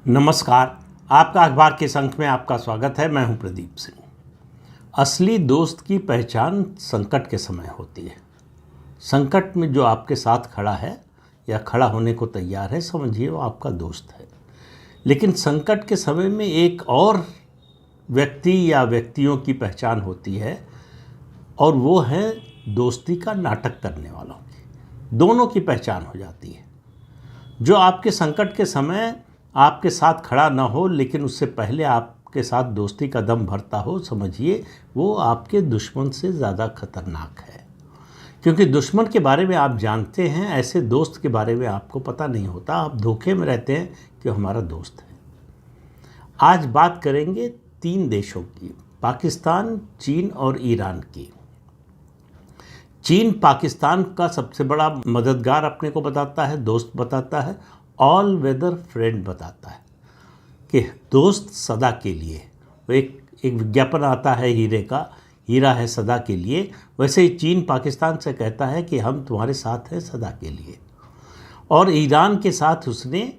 नमस्कार। आपका अखबार के संख में आपका स्वागत है। मैं हूं प्रदीप सिंह। असली दोस्त की पहचान संकट के समय होती है। संकट में जो आपके साथ खड़ा है या खड़ा होने को तैयार है, समझिए वो आपका दोस्त है। लेकिन संकट के समय में एक और व्यक्ति या व्यक्तियों की पहचान होती है और वो है दोस्ती का नाटक करने वालों की। दोनों की पहचान हो जाती है। जो आपके संकट के समय आपके साथ खड़ा ना हो लेकिन उससे पहले आपके साथ दोस्ती का दम भरता हो, समझिए वो आपके दुश्मन से ज़्यादा खतरनाक है। क्योंकि दुश्मन के बारे में आप जानते हैं, ऐसे दोस्त के बारे में आपको पता नहीं होता। आप धोखे में रहते हैं कि हमारा दोस्त है। आज बात करेंगे 3 देशों की, पाकिस्तान, चीन और ईरान की। चीन पाकिस्तान का सबसे बड़ा मददगार अपने को बताता है, दोस्त बताता है, ऑल वेदर फ्रेंड बताता है कि दोस्त सदा के लिए। वो एक विज्ञापन आता है हीरे का, हीरा है सदा के लिए। वैसे ही चीन पाकिस्तान से कहता है कि हम तुम्हारे साथ हैं सदा के लिए। और ईरान के साथ उसने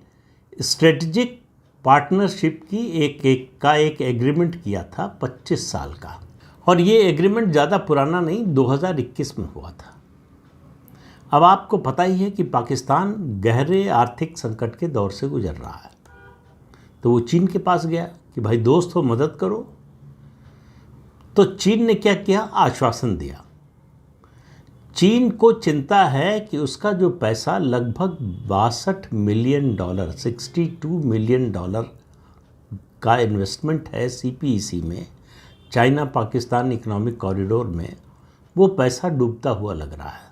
स्ट्रेटजिक पार्टनरशिप की एक एग्रीमेंट किया था 25 साल का। और ये एग्रीमेंट ज़्यादा पुराना नहीं, 2021 में हुआ था। अब आपको पता ही है कि पाकिस्तान गहरे आर्थिक संकट के दौर से गुजर रहा है। तो वो चीन के पास गया कि भाई दोस्त हो, मदद करो। तो चीन ने क्या किया? आश्वासन दिया। चीन को चिंता है कि उसका जो पैसा लगभग $62 मिलियन, $62 मिलियन का इन्वेस्टमेंट है सीपीईसी में, चाइना पाकिस्तान इकोनॉमिक कॉरिडोर में, वो पैसा डूबता हुआ लग रहा है।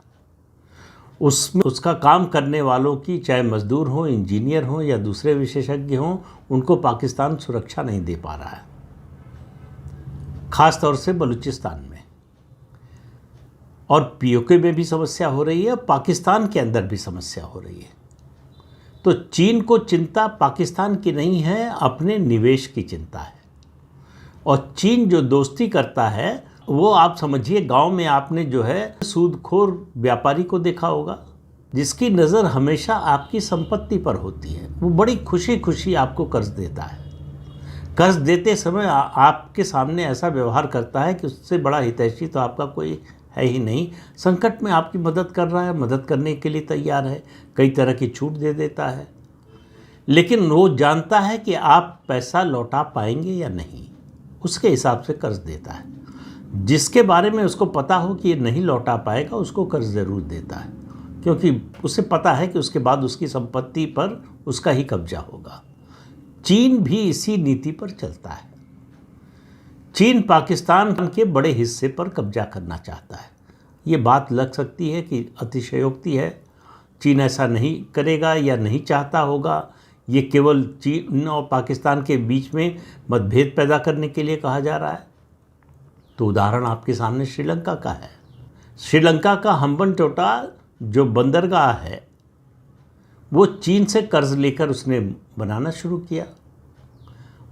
उसमें उसका काम करने वालों की, चाहे मजदूर हों, इंजीनियर हों या दूसरे विशेषज्ञ हों, उनको पाकिस्तान सुरक्षा नहीं दे पा रहा है, ख़ास तौर से बलूचिस्तान में। और पीओके में भी समस्या हो रही है, पाकिस्तान के अंदर भी समस्या हो रही है। तो चीन को चिंता पाकिस्तान की नहीं है, अपने निवेश की चिंता है। और चीन जो दोस्ती करता है वो आप समझिए, गांव में आपने जो है सूदखोर व्यापारी को देखा होगा, जिसकी नज़र हमेशा आपकी संपत्ति पर होती है। वो बड़ी खुशी खुशी आपको कर्ज देता है। कर्ज देते समय आपके सामने ऐसा व्यवहार करता है कि उससे बड़ा हितैषी तो आपका कोई है ही नहीं। संकट में आपकी मदद कर रहा है, मदद करने के लिए तैयार है, कई तरह की छूट दे देता है। लेकिन वो जानता है कि आप पैसा लौटा पाएंगे या नहीं, उसके हिसाब से कर्ज देता है। जिसके बारे में उसको पता हो कि ये नहीं लौटा पाएगा, उसको कर्ज ज़रूर देता है, क्योंकि उसे पता है कि उसके बाद उसकी संपत्ति पर उसका ही कब्जा होगा। चीन भी इसी नीति पर चलता है। चीन पाकिस्तान के बड़े हिस्से पर कब्जा करना चाहता है। ये बात लग सकती है कि अतिशयोक्ति है, चीन ऐसा नहीं करेगा या नहीं चाहता होगा। ये केवल चीन और पाकिस्तान के बीच में मतभेद पैदा करने के लिए कहा जा रहा है। तो उदाहरण आपके सामने श्रीलंका का है। श्रीलंका का हम्बनटोटा जो बंदरगाह है, वो चीन से कर्ज लेकर उसने बनाना शुरू किया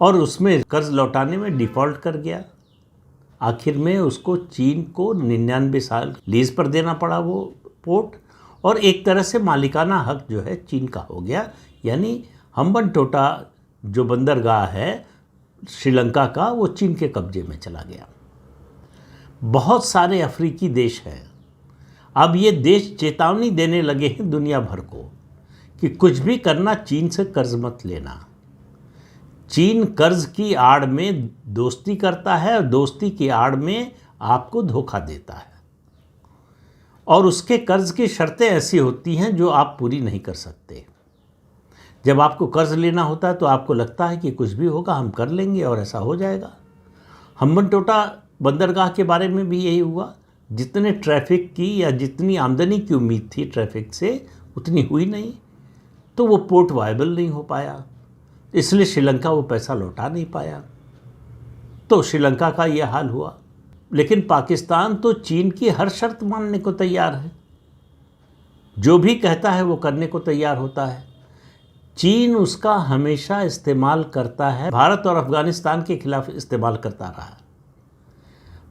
और उसमें कर्ज लौटाने में डिफ़ॉल्ट कर गया। आखिर में उसको चीन को 99 साल लीज पर देना पड़ा वो पोर्ट, और एक तरह से मालिकाना हक जो है चीन का हो गया। यानी हम्बनटोटा जो बंदरगाह है श्रीलंका का, वो चीन के कब्जे में चला गया। बहुत सारे अफ्रीकी देश हैं। अब ये देश चेतावनी देने लगे हैं दुनिया भर को कि कुछ भी करना, चीन से कर्ज मत लेना। चीन कर्ज की आड़ में दोस्ती करता है और दोस्ती की आड़ में आपको धोखा देता है। और उसके कर्ज की शर्तें ऐसी होती हैं जो आप पूरी नहीं कर सकते। जब आपको कर्ज लेना होता है तो आपको लगता है कि कुछ भी होगा, हम कर लेंगे और ऐसा हो जाएगा। हम्बनटोटा बंदरगाह के बारे में भी यही हुआ। जितने ट्रैफिक की या जितनी आमदनी की उम्मीद थी ट्रैफिक से, उतनी हुई नहीं, तो वो पोर्ट वायबल नहीं हो पाया, इसलिए श्रीलंका वो पैसा लौटा नहीं पाया। तो श्रीलंका का ये हाल हुआ। लेकिन पाकिस्तान तो चीन की हर शर्त मानने को तैयार है, जो भी कहता है वो करने को तैयार होता है। चीन उसका हमेशा इस्तेमाल करता है, भारत और अफगानिस्तान के खिलाफ इस्तेमाल करता रहा है।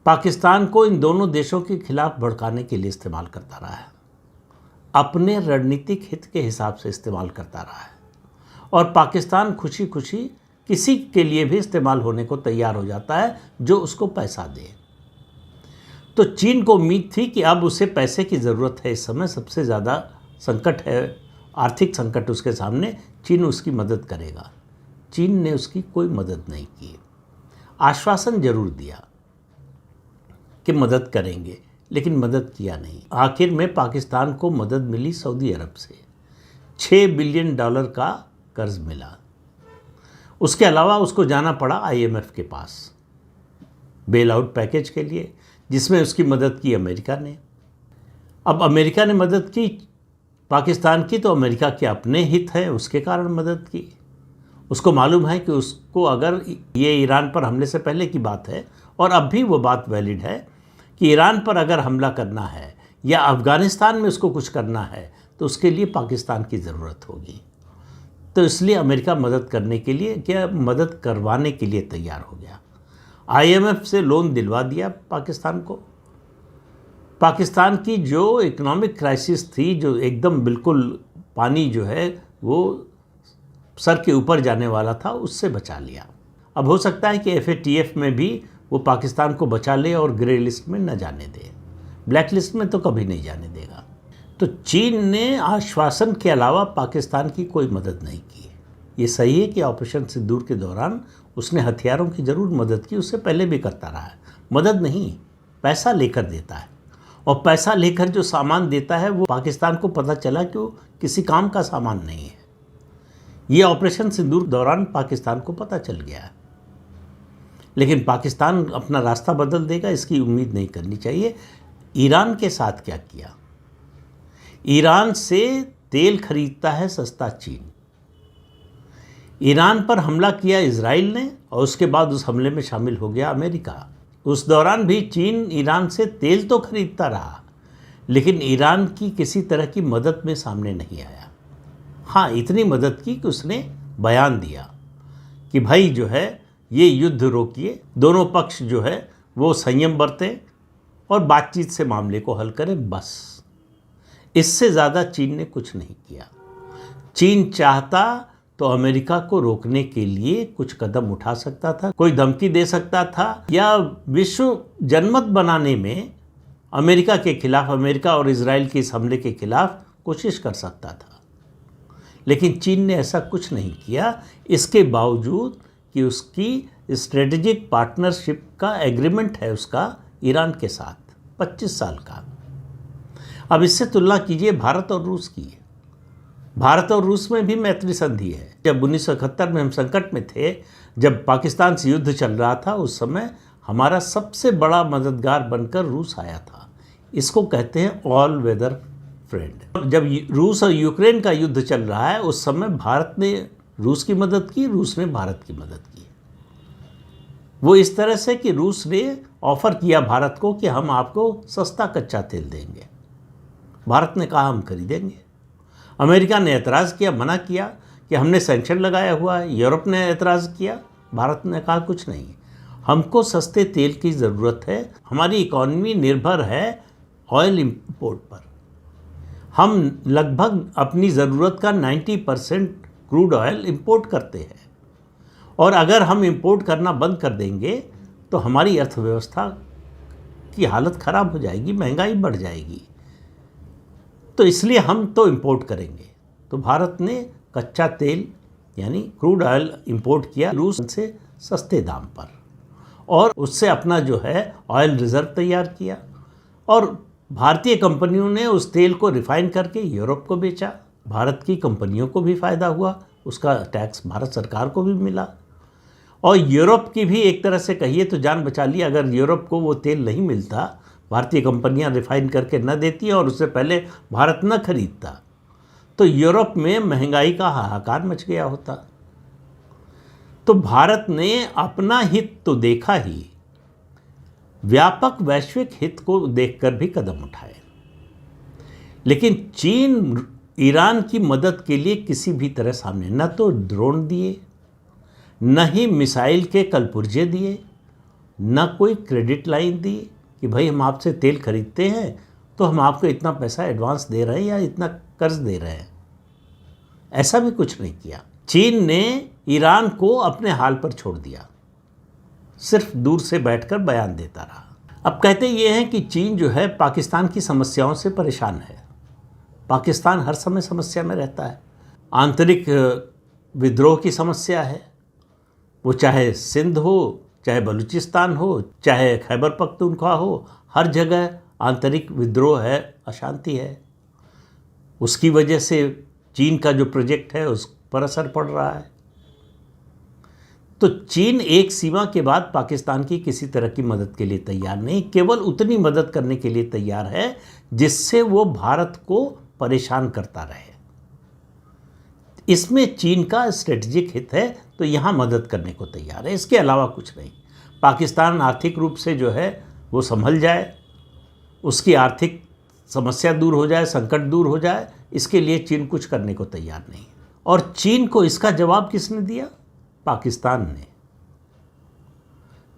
पाकिस्तान को इन दोनों देशों के खिलाफ भड़काने के लिए इस्तेमाल करता रहा है, अपने रणनीतिक हित के हिसाब से इस्तेमाल करता रहा है। और पाकिस्तान खुशी खुशी किसी के लिए भी इस्तेमाल होने को तैयार हो जाता है जो उसको पैसा दे। तो चीन को उम्मीद थी कि अब उसे पैसे की ज़रूरत है, इस समय सबसे ज़्यादा संकट है, आर्थिक संकट उसके सामने, चीन उसकी मदद करेगा। चीन ने उसकी कोई मदद नहीं की। आश्वासन जरूर दिया कि मदद करेंगे, लेकिन मदद किया नहीं। आखिर में पाकिस्तान को मदद मिली सऊदी अरब से, $6 बिलियन का कर्ज मिला। उसके अलावा उसको जाना पड़ा IMF के पास बेल आउट पैकेज के लिए, जिसमें उसकी मदद की अमेरिका ने। अब अमेरिका ने मदद की पाकिस्तान की, तो अमेरिका के अपने हित हैं, उसके कारण मदद की। उसको मालूम है कि उसको, अगर ये ईरान पर हमले से पहले की बात है और अब भी वो बात वैलिड है, कि ईरान पर अगर हमला करना है या अफ़गानिस्तान में उसको कुछ करना है तो उसके लिए पाकिस्तान की ज़रूरत होगी। तो इसलिए अमेरिका मदद करने के लिए, क्या मदद करवाने के लिए तैयार हो गया। IMF से लोन दिलवा दिया पाकिस्तान को। पाकिस्तान की जो इकोनॉमिक क्राइसिस थी, जो एकदम बिल्कुल पानी जो है वो सर के ऊपर जाने वाला था, उससे बचा लिया। अब हो सकता है कि FATF में भी वो पाकिस्तान को बचा ले और ग्रे लिस्ट में न जाने दे, ब्लैक लिस्ट में तो कभी नहीं जाने देगा। तो चीन ने आश्वासन के अलावा पाकिस्तान की कोई मदद नहीं की। ये सही है कि ऑपरेशन सिंदूर के दौरान उसने हथियारों की ज़रूर मदद की, उससे पहले भी करता रहा है। मदद नहीं, पैसा लेकर देता है, और पैसा लेकर जो सामान देता है वो पाकिस्तान को पता चला कि वो किसी काम का सामान नहीं है। ये ऑपरेशन सिंदूर दौरान पाकिस्तान को पता चल गया है। लेकिन पाकिस्तान अपना रास्ता बदल देगा, इसकी उम्मीद नहीं करनी चाहिए। ईरान के साथ क्या किया? ईरान से तेल खरीदता है सस्ता चीन। ईरान पर हमला किया इजराइल ने, और उसके बाद उस हमले में शामिल हो गया अमेरिका। उस दौरान भी चीन ईरान से तेल तो खरीदता रहा, लेकिन ईरान की किसी तरह की मदद में सामने नहीं आया। हाँ, इतनी मदद की कि उसने बयान दिया कि भाई जो है ये युद्ध रोकिए, दोनों पक्ष जो है वो संयम बरतें और बातचीत से मामले को हल करें, बस। इससे ज़्यादा चीन ने कुछ नहीं किया। चीन चाहता तो अमेरिका को रोकने के लिए कुछ कदम उठा सकता था, कोई धमकी दे सकता था, या विश्व जनमत बनाने में अमेरिका के खिलाफ, अमेरिका और इजराइल के इस हमले के खिलाफ कोशिश कर सकता था। लेकिन चीन ने ऐसा कुछ नहीं किया, इसके बावजूद कि उसकी स्ट्रेटेजिक पार्टनरशिप का एग्रीमेंट है उसका ईरान के साथ 25 साल का। अब इससे तुलना कीजिए भारत और रूस की। भारत और रूस में भी मैत्री संधि है। जब 1971 में हम संकट में थे, जब पाकिस्तान से युद्ध चल रहा था, उस समय हमारा सबसे बड़ा मददगार बनकर रूस आया था। इसको कहते हैं ऑल वेदर फ्रेंड। जब रूस और यूक्रेन का युद्ध चल रहा है, उस समय भारत ने रूस की मदद की, रूस ने भारत की मदद की। वो इस तरह से कि रूस ने ऑफर किया भारत को कि हम आपको सस्ता कच्चा तेल देंगे। भारत ने कहा हम खरीदेंगे। अमेरिका ने एतराज़ किया, मना किया कि हमने सैंक्शन लगाया हुआ है। यूरोप ने एतराज़ किया, भारत ने कहा कुछ नहीं, हमको सस्ते तेल की ज़रूरत है, हमारी इकॉनमी निर्भर है ऑयल इंपोर्ट पर। हम लगभग अपनी ज़रूरत का 90% क्रूड ऑयल इंपोर्ट करते हैं, और अगर हम इंपोर्ट करना बंद कर देंगे तो हमारी अर्थव्यवस्था की हालत ख़राब हो जाएगी, महंगाई बढ़ जाएगी। तो इसलिए हम तो इंपोर्ट करेंगे। तो भारत ने कच्चा तेल यानी क्रूड ऑयल इंपोर्ट किया रूस से सस्ते दाम पर, और उससे अपना जो है ऑयल रिज़र्व तैयार किया, और भारतीय कंपनियों ने उस तेल को रिफ़ाइन करके यूरोप को बेचा। भारत की कंपनियों को भी फ़ायदा हुआ, उसका टैक्स भारत सरकार को भी मिला, और यूरोप की भी एक तरह से कहिए तो जान बचा ली। अगर यूरोप को वो तेल नहीं मिलता, भारतीय कंपनियां रिफ़ाइन करके न देती और उससे पहले भारत न खरीदता, तो यूरोप में महंगाई का हाहाकार मच गया होता। तो भारत ने अपना हित तो देखा ही, व्यापक वैश्विक हित को देखकर भी कदम उठाए। लेकिन चीन ईरान की मदद के लिए किसी भी तरह सामने न तो ड्रोन दिए, न ही मिसाइल के कलपुर्जे दिए, न कोई क्रेडिट लाइन दी कि भाई हम आपसे तेल खरीदते हैं तो हम आपको इतना पैसा एडवांस दे रहे हैं या इतना कर्ज दे रहे हैं। ऐसा भी कुछ नहीं किया। चीन ने ईरान को अपने हाल पर छोड़ दिया, सिर्फ दूर से बैठकर बयान देता रहा। अब कहते ये हैं कि चीन जो है पाकिस्तान की समस्याओं से परेशान है। पाकिस्तान हर समय समस्या में रहता है। आंतरिक विद्रोह की समस्या है, वो चाहे सिंध हो, चाहे बलूचिस्तान हो, चाहे खैबर पख्तूनख्वा हो, हर जगह आंतरिक विद्रोह है, अशांति है। उसकी वजह से चीन का जो प्रोजेक्ट है उस पर असर पड़ रहा है। तो चीन एक सीमा के बाद पाकिस्तान की किसी तरह की मदद के लिए तैयार नहीं, केवल उतनी मदद करने के लिए तैयार है जिससे वो भारत को परेशान करता रहे। इसमें चीन का स्ट्रेटजिक हित है, तो यहाँ मदद करने को तैयार है, इसके अलावा कुछ नहीं। पाकिस्तान आर्थिक रूप से जो है वो संभल जाए, उसकी आर्थिक समस्या दूर हो जाए, संकट दूर हो जाए, इसके लिए चीन कुछ करने को तैयार नहीं। और चीन को इसका जवाब किसने दिया? पाकिस्तान ने,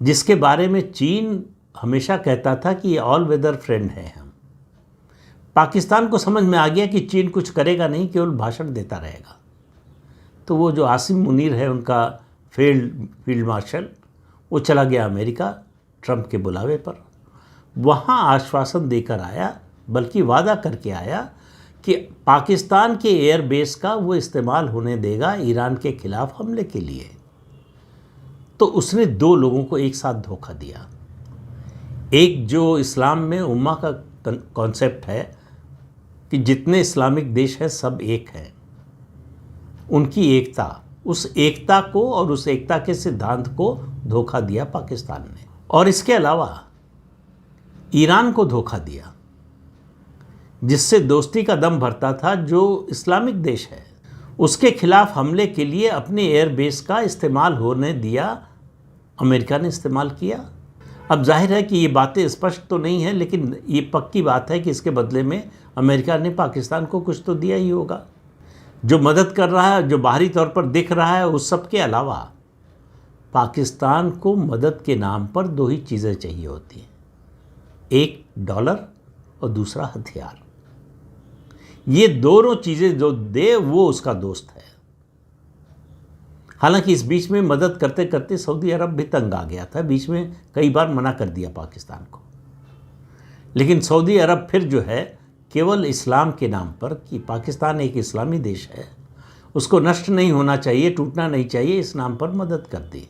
जिसके बारे में चीन हमेशा कहता था कि ये ऑल वेदर फ्रेंड है हम। पाकिस्तान को समझ में आ गया कि चीन कुछ करेगा नहीं, केवल भाषण देता रहेगा। तो वो जो आसिम मुनीर है उनका फील्ड मार्शल, वो चला गया अमेरिका ट्रंप के बुलावे पर। वहाँ आश्वासन देकर आया, बल्कि वादा करके आया कि पाकिस्तान के एयरबेस का वो इस्तेमाल होने देगा ईरान के खिलाफ हमले के लिए। तो उसने दो लोगों को एक साथ धोखा दिया। एक जो इस्लाम में उम्मा का कॉन्सेप्ट है कि जितने इस्लामिक देश हैं सब एक हैं, उनकी एकता, उस एकता को और उस एकता के सिद्धांत को धोखा दिया पाकिस्तान ने। और इसके अलावा ईरान को धोखा दिया, जिससे दोस्ती का दम भरता था, जो इस्लामिक देश है, उसके खिलाफ हमले के लिए अपने एयरबेस का इस्तेमाल होने दिया। अमेरिका ने इस्तेमाल किया। अब जाहिर है कि ये बातें स्पष्ट तो नहीं है, लेकिन ये पक्की बात है कि इसके बदले में अमेरिका ने पाकिस्तान को कुछ तो दिया ही होगा। जो मदद कर रहा है, जो बाहरी तौर पर दिख रहा है, उस सब के अलावा पाकिस्तान को मदद के नाम पर दो ही चीज़ें चाहिए होती हैं, एक डॉलर और दूसरा हथियार। ये दोनों चीज़ें जो दे वो उसका दोस्त है। हालांकि इस बीच में मदद करते करते सऊदी अरब भी तंग आ गया था, बीच में कई बार मना कर दिया पाकिस्तान को। लेकिन सऊदी अरब फिर जो है केवल इस्लाम के नाम पर, कि पाकिस्तान एक इस्लामी देश है, उसको नष्ट नहीं होना चाहिए, टूटना नहीं चाहिए, इस नाम पर मदद कर दी।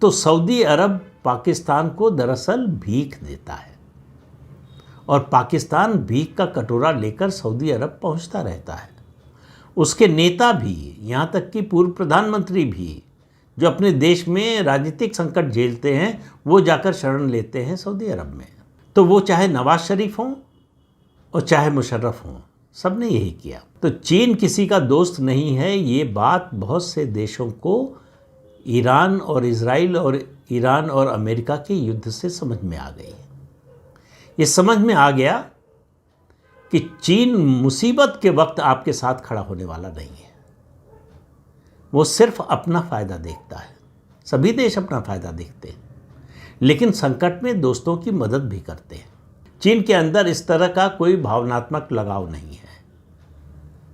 तो सऊदी अरब पाकिस्तान को दरअसल भीख देता है, और पाकिस्तान भीख का कटोरा लेकर सऊदी अरब पहुंचता रहता है। उसके नेता भी, यहाँ तक कि पूर्व प्रधानमंत्री भी, जो अपने देश में राजनीतिक संकट झेलते हैं, वो जाकर शरण लेते हैं सऊदी अरब में। तो वो चाहे नवाज शरीफ हों और चाहे मुशर्रफ हों, सब ने यही किया। तो चीन किसी का दोस्त नहीं है, ये बात बहुत से देशों को ईरान और इजराइल और ईरान और अमेरिका के युद्ध से समझ में आ गई। ये समझ में आ गया कि चीन मुसीबत के वक्त आपके साथ खड़ा होने वाला नहीं है, वो सिर्फ अपना फ़ायदा देखता है। सभी देश अपना फ़ायदा देखते हैं, लेकिन संकट में दोस्तों की मदद भी करते हैं। चीन के अंदर इस तरह का कोई भावनात्मक लगाव नहीं है।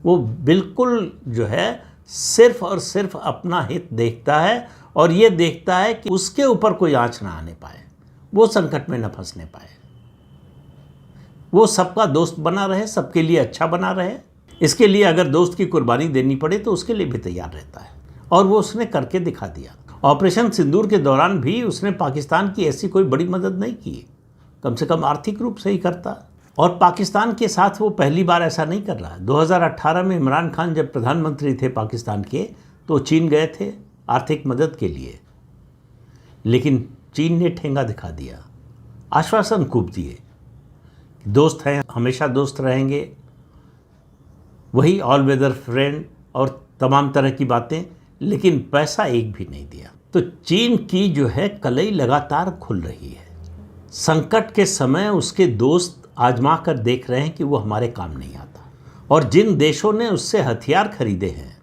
वो बिल्कुल जो है सिर्फ और सिर्फ अपना हित देखता है, और ये देखता है कि उसके ऊपर कोई आँच ना आने पाए, वो संकट में न फंसने पाए, वो सबका दोस्त बना रहे, सबके लिए अच्छा बना रहे। इसके लिए अगर दोस्त की कुर्बानी देनी पड़े तो उसके लिए भी तैयार रहता है, और वो उसने करके दिखा दिया। ऑपरेशन सिंदूर के दौरान भी उसने पाकिस्तान की ऐसी कोई बड़ी मदद नहीं की, कम से कम आर्थिक रूप से ही करता। और पाकिस्तान के साथ वो पहली बार ऐसा नहीं कर रहा है। 2018 में इमरान खान जब प्रधानमंत्री थे पाकिस्तान के, तो चीन गए थे आर्थिक मदद के लिए, लेकिन चीन ने ठेंगा दिखा दिया, आश्वासन खूब दिए, दोस्त हैं, हमेशा दोस्त रहेंगे, वही ऑल वेदर फ्रेंड और तमाम तरह की बातें, लेकिन पैसा एक भी नहीं दिया। तो चीन की जो है कलई लगातार खुल रही है। संकट के समय उसके दोस्त आजमा कर देख रहे हैं कि वो हमारे काम नहीं आता, और जिन देशों ने उससे हथियार खरीदे हैं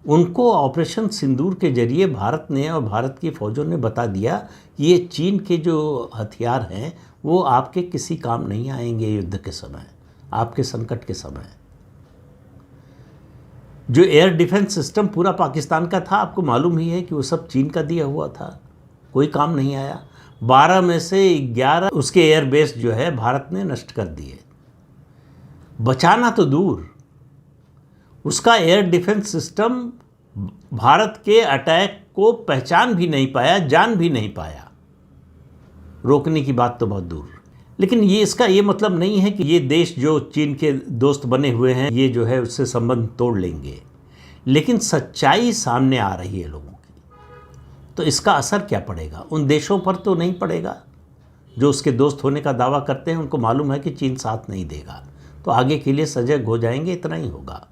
उनको ऑपरेशन सिंदूर के जरिए भारत ने और भारत की फ़ौजों ने बता दिया कि ये चीन के जो हथियार हैं वो आपके किसी काम नहीं आएंगे युद्ध के समय, आपके संकट के समय। जो एयर डिफेंस सिस्टम पूरा पाकिस्तान का था, आपको मालूम ही है कि वो सब चीन का दिया हुआ था, कोई काम नहीं आया। 12 में से 11 उसके एयरबेस जो है भारत ने नष्ट कर दिए। बचाना तो दूर, उसका एयर डिफेंस सिस्टम भारत के अटैक को पहचान भी नहीं पाया, जान भी नहीं पाया। रोकने की बात तो बहुत दूर। लेकिन इसका ये मतलब नहीं है कि ये देश जो चीन के दोस्त बने हुए हैं, ये जो है उससे संबंध तोड़ लेंगे। लेकिन सच्चाई सामने आ रही है लोगों की, तो इसका असर क्या पड़ेगा? उन देशों पर तो नहीं पड़ेगा जो उसके दोस्त होने का दावा करते हैं। उनको मालूम है कि चीन साथ नहीं देगा, तो आगे के लिए सजग हो जाएंगे, इतना ही होगा।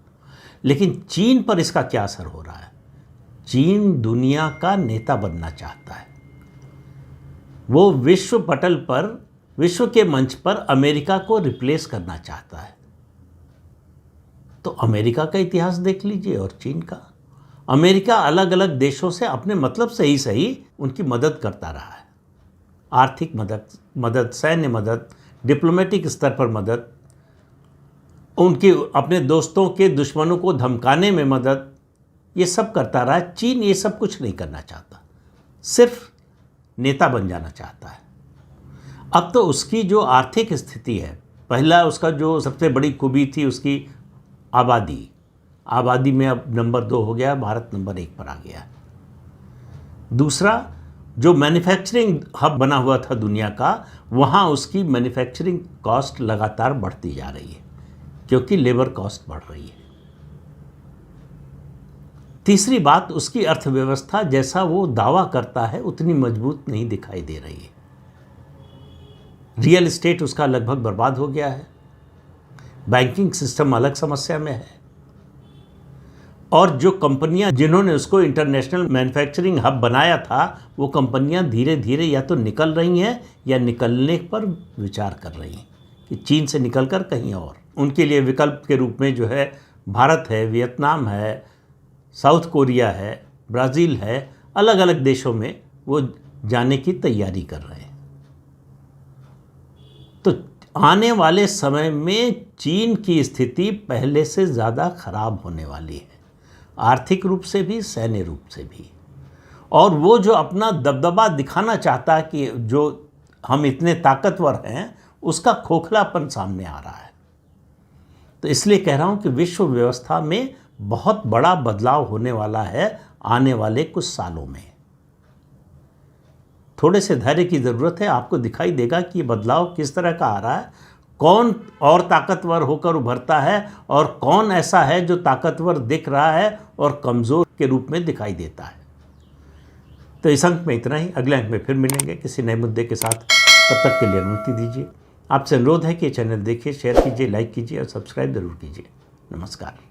लेकिन चीन पर इसका क्या असर हो रहा है? चीन दुनिया का नेता बनना चाहता है। वो विश्व पटल पर, विश्व के मंच पर अमेरिका को रिप्लेस करना चाहता है। तो अमेरिका का इतिहास देख लीजिए और चीन का। अमेरिका अलग अलग देशों से अपने मतलब से ही सही उनकी मदद करता रहा है। आर्थिक मदद, सैन्य मदद, डिप्लोमेटिक स्तर पर मदद, उनके अपने दोस्तों के दुश्मनों को धमकाने में मदद, ये सब करता रहा। चीन ये सब कुछ नहीं करना चाहता, सिर्फ नेता बन जाना चाहता है। अब तो उसकी जो आर्थिक स्थिति है, पहला उसका जो सबसे बड़ी खूबी थी उसकी आबादी में अब नंबर 2 हो गया, भारत नंबर 1 पर आ गया। दूसरा, जो मैन्युफैक्चरिंग हब बना हुआ था दुनिया का, वहाँ उसकी मैन्युफैक्चरिंग कॉस्ट लगातार बढ़ती जा रही है क्योंकि लेबर कॉस्ट बढ़ रही है। तीसरी बात, उसकी अर्थव्यवस्था जैसा वो दावा करता है उतनी मजबूत नहीं दिखाई दे रही है। रियल एस्टेट उसका लगभग बर्बाद हो गया है। बैंकिंग सिस्टम अलग समस्या में है। और जो कंपनियां जिन्होंने उसको इंटरनेशनल मैन्युफैक्चरिंग हब बनाया था, वो कंपनियां धीरे धीरे या तो निकल रही हैं या निकलने पर विचार कर रही हैं कि चीन से निकलकर कहीं और। उनके लिए विकल्प के रूप में जो है भारत है, वियतनाम है, साउथ कोरिया है, ब्राज़ील है, अलग अलग देशों में वो जाने की तैयारी कर रहे हैं। तो आने वाले समय में चीन की स्थिति पहले से ज़्यादा खराब होने वाली है, आर्थिक रूप से भी, सैन्य रूप से भी। और वो जो अपना दबदबा दिखाना चाहता है कि जो हम इतने ताकतवर हैं, उसका खोखलापन सामने आ रहा है। तो इसलिए कह रहा हूँ कि विश्व व्यवस्था में बहुत बड़ा बदलाव होने वाला है आने वाले कुछ सालों में। थोड़े से धैर्य की ज़रूरत है। आपको दिखाई देगा कि ये बदलाव किस तरह का आ रहा है, कौन और ताकतवर होकर उभरता है और कौन ऐसा है जो ताकतवर दिख रहा है और कमज़ोर के रूप में दिखाई देता है। तो इस अंक में इतना ही। अगले अंक में फिर मिलेंगे किसी नए मुद्दे के साथ। तब तक के लिए अनुमति दीजिए। आपसे अनुरोध है कि चैनल देखिए, शेयर कीजिए, लाइक कीजिए और सब्सक्राइब ज़रूर कीजिए। नमस्कार।